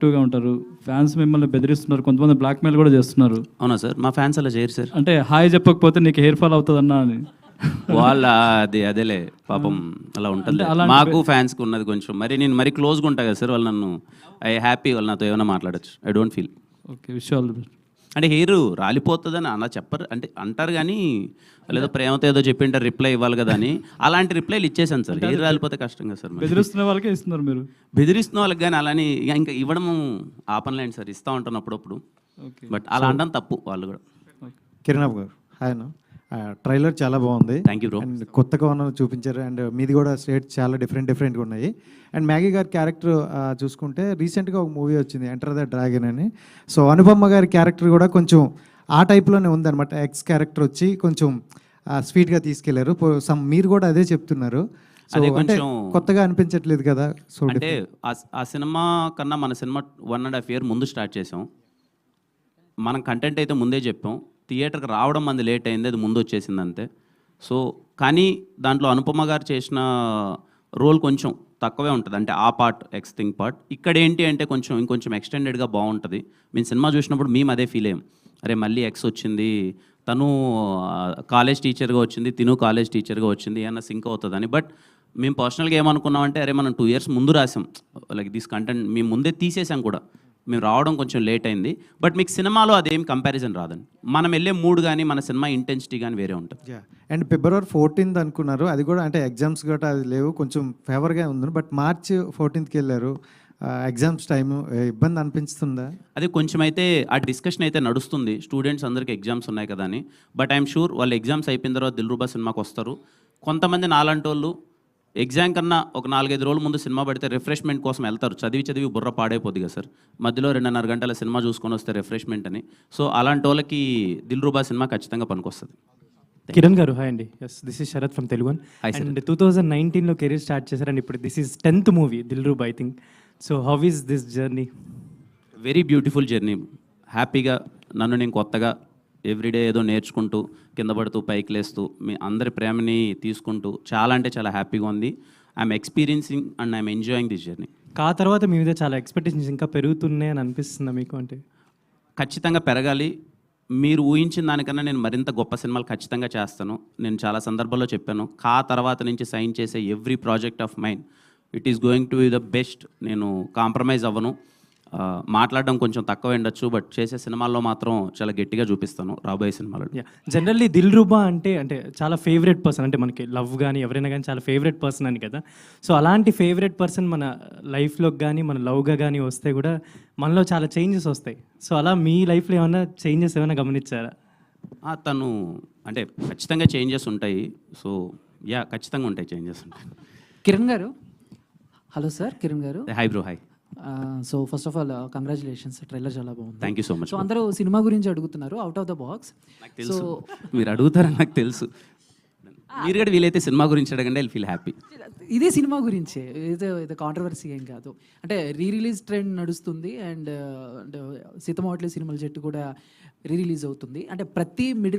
యాక్టివ్గా ఉంటారు. ఫ్యాన్స్ మిమ్మల్ని బెదిరిస్తున్నారు, కొంతమంది బ్లాక్మెయిల్ కూడా చేస్తున్నారు. అవునా సార్? మా ఫ్యాన్స్ అలా చేయరు సార్. అంటే హాయ్ చెప్పకపోతే నీకు హెయిర్ ఫాల్ అవుతుందన్నా అని. వాళ్ళ అదేలే పాపం అలా ఉంటుంది. మాకు ఫ్యాన్స్కి ఉన్నది కొంచెం మరి నేను మరి క్లోజ్గా ఉంటా కదా సార్. వాళ్ళు నన్ను హ్యాపీ వాళ్ళు నాతో ఏమైనా మాట్లాడచ్చు. I don't feel. ఓకే, విషయాలు అంటే హెయిర్ రాలిపోతుందని అలా చెప్పరు, అంటే అంటారు కానీ లేదో ప్రేమతో ఏదో చెప్పింటారు రిప్లై ఇవ్వాలి కదా అని అలాంటి రిప్లైలు ఇచ్చేసాను సార్. హెయిర్ రాలిపోతే కష్టం కదా సార్. బెదిరిస్తున్న వాళ్ళకే ఇస్తున్నారు మీరు. బెదిరిస్తున్న వాళ్ళకి కానీ అలాని ఇంకా ఇవ్వడం ఆపనలేండి సార్. ఇస్తూ ఉంటాను అప్పుడప్పుడు. బట్ అలా అనడం తప్పు వాళ్ళు కూడా. కిరణ్ గారు హాయ్ అన్న. ట్రైలర్ చాలా బాగుంది. Thank you bro. అండ్ కొత్తగా ఉన్న చూపించారు అండ్ మీది కూడా స్టేట్స్ చాలా డిఫరెంట్గా ఉన్నాయి. అండ్ మ్యాగీ గారి క్యారెక్టర్ చూసుకుంటే రీసెంట్గా ఒక మూవీ వచ్చింది ఎంటర్ ద డ్రాగన్ అని. సో అనుపమ గారి క్యారెక్టర్ కూడా కొంచెం ఆ టైప్లోనే ఉందన్నమాట. ఎక్స్ క్యారెక్టర్ వచ్చి కొంచెం స్వీట్గా తీసుకెళ్లారు. మీరు కూడా అదే చెప్తున్నారు. సో అంటే కొత్తగా అనిపించట్లేదు కదా? సో అంటే ఆ సినిమా కన్నా మన సినిమా 1.5 year ముందు స్టార్ట్ చేసాం. మనం కంటెంట్ అయితే ముందే చెప్పాం. థియేటర్కి రావడం మంది లేట్ అయింది, అది ముందు వచ్చేసింది అంతే. సో కానీ దాంట్లో అనుపమ గారు చేసిన రోల్ కొంచెం తక్కువే ఉంటుంది, అంటే ఆ పార్ట్ ఎక్స్ థింగ్ పార్ట్. ఇక్కడ ఏంటి అంటే ఇంకొంచెం ఎక్స్టెండెడ్గా బాగుంటుంది. మేము సినిమా చూసినప్పుడు మేము అదే ఫీల్ అయ్యాం. అరే మళ్ళీ ఎక్స్ వచ్చింది, తను కాలేజ్ టీచర్గా వచ్చింది, తిను కాలేజ్ టీచర్గా వచ్చింది, ఏమన్నా సింక్ అవుతుందని. బట్ మేము పర్సనల్గా ఏమనుకున్నామంటే అరే మనం 2 years ముందు రాసాం, లైక్ దిస్ కంటెంట్ మేము ముందే తీసేసాం కూడా. మేము రావడం కొంచెం లేట్ అయింది. బట్ మీకు సినిమాలో అదేం కంపారిజన్ రాదండి. మనం వెళ్ళే మూడ్ కానీ మన సినిమా ఇంటెన్సిటీ కానీ వేరే ఉంటుంది. అండ్ February 14th అనుకున్నారు, అది కూడా అంటే ఎగ్జామ్స్ గట్రా అది లేవు, కొంచెం ఫేవర్గా ఉంది. బట్ March 14th వెళ్ళారు, ఎగ్జామ్స్ టైము ఇబ్బంది అనిపిస్తుందా? అది కొంచెం అయితే ఆ డిస్కషన్ అయితే నడుస్తుంది. స్టూడెంట్స్ అందరికీ ఎగ్జామ్స్ ఉన్నాయి కదా అని. బట్ ఐఎమ్ షూర్ వాళ్ళు ఎగ్జామ్స్ అయిపోయిన తర్వాత దిల్రుబా సినిమాకి వస్తారు. కొంతమంది నాలాంటి వాళ్ళు ఎగ్జామ్ కన్నా ఒక 4-5 రోజుల ముందు సినిమా పడితే రిఫ్రెష్మెంట్ కోసం వెళ్తారు. చదివి బుర్ర పాడైపోద్ది కదా సార్. మధ్యలో 2.5 గంటల సినిమా చూసుకొని వస్తే రిఫ్రెష్మెంట్ అని. సో అలాంటి వాళ్ళకి దిల్రుబా సినిమా ఖచ్చితంగా పనికొస్తుంది. కిరణ్ గారు హాయ్ అండి. Yes, this is Sharath from Telugu. And 2019లో కెరీర్ స్టార్ట్ చేశారు అండ్ ఇప్పుడు this is 10th movie Dilruba I think. So how is this journey? Very beautiful journey. హ్యాపీగా నన్ను నేను కొత్తగా ఎవ్రీడే ఏదో నేర్చుకుంటూ కింద పడుతూ పైకి లేస్తూ మీ అందరి ప్రేమని తీసుకుంటూ చాలా అంటే చాలా హ్యాపీగా ఉంది. I'm experiencing and I'm enjoying this journey. తర్వాత మీ మీద చాలా ఎక్స్పెక్టేషన్స్ ఇంకా పెరుగుతున్నాయి అని అనిపిస్తుందా మీకు? అంటే ఖచ్చితంగా పెరగాలి. మీరు ఊహించిన దానికన్నా నేను మరింత గొప్ప సినిమాలు ఖచ్చితంగా చేస్తాను. నేను చాలా సందర్భాల్లో చెప్పాను, తర్వాత నుంచి సైన్ చేసే every project of mind it is going to be the best. నేను కాంప్రమైజ్ అవ్వను. మాట్లాడడం కొంచెం తక్కువ ఉండొచ్చు, బట్ చేసే సినిమాల్లో మాత్రం చాలా గట్టిగా చూపిస్తాను రాబోయే సినిమాలో. జనరల్లీ దిల్రుబా అంటే చాలా ఫేవరెట్ పర్సన్, అంటే మనకి లవ్ కానీ ఎవరైనా కానీ చాలా ఫేవరెట్ పర్సన్ అని కదా. సో అలాంటి ఫేవరెట్ పర్సన్ మన లైఫ్లోకి కానీ మన లవ్గా కానీ వస్తే కూడా మనలో చాలా చేంజెస్ వస్తాయి. సో అలా మీ లైఫ్లో ఏమైనా చేంజెస్ ఏమైనా గమనించారా? తను అంటే ఖచ్చితంగా చేంజెస్ ఉంటాయి. సో ఖచ్చితంగా ఉంటాయి, చేంజెస్ ఉంటాయి. కిరణ్ గారు, hello sir. Kiran garu hi bro. Hi. So first of all congratulations, trailer చాలా బాగుంది. Thank you so much. So అందరూ సినిమా గురించి అడుగుతున్నారు అవుట్ ఆఫ్ ద బాక్స్. నాకు తెలుసు మీరు అడుగుతారని నాకు తెలుసు. మీరు కూడా వీలైతే సినిమా గురించి అడగండి, ఐ ఫీల్ హ్యాపీ. ఇదే సినిమా గురించే, ఇది కాంట్రవర్సీ ఏం కాదు. అంటే రిలీజ్ ట్రెండ్ నడుస్తుంది అండ్ సీతమ్మవాట్లే సినిమాల జట్టు కూడా రిలీజ్ అవుతుంది. అంటే ప్రతి మిడిల్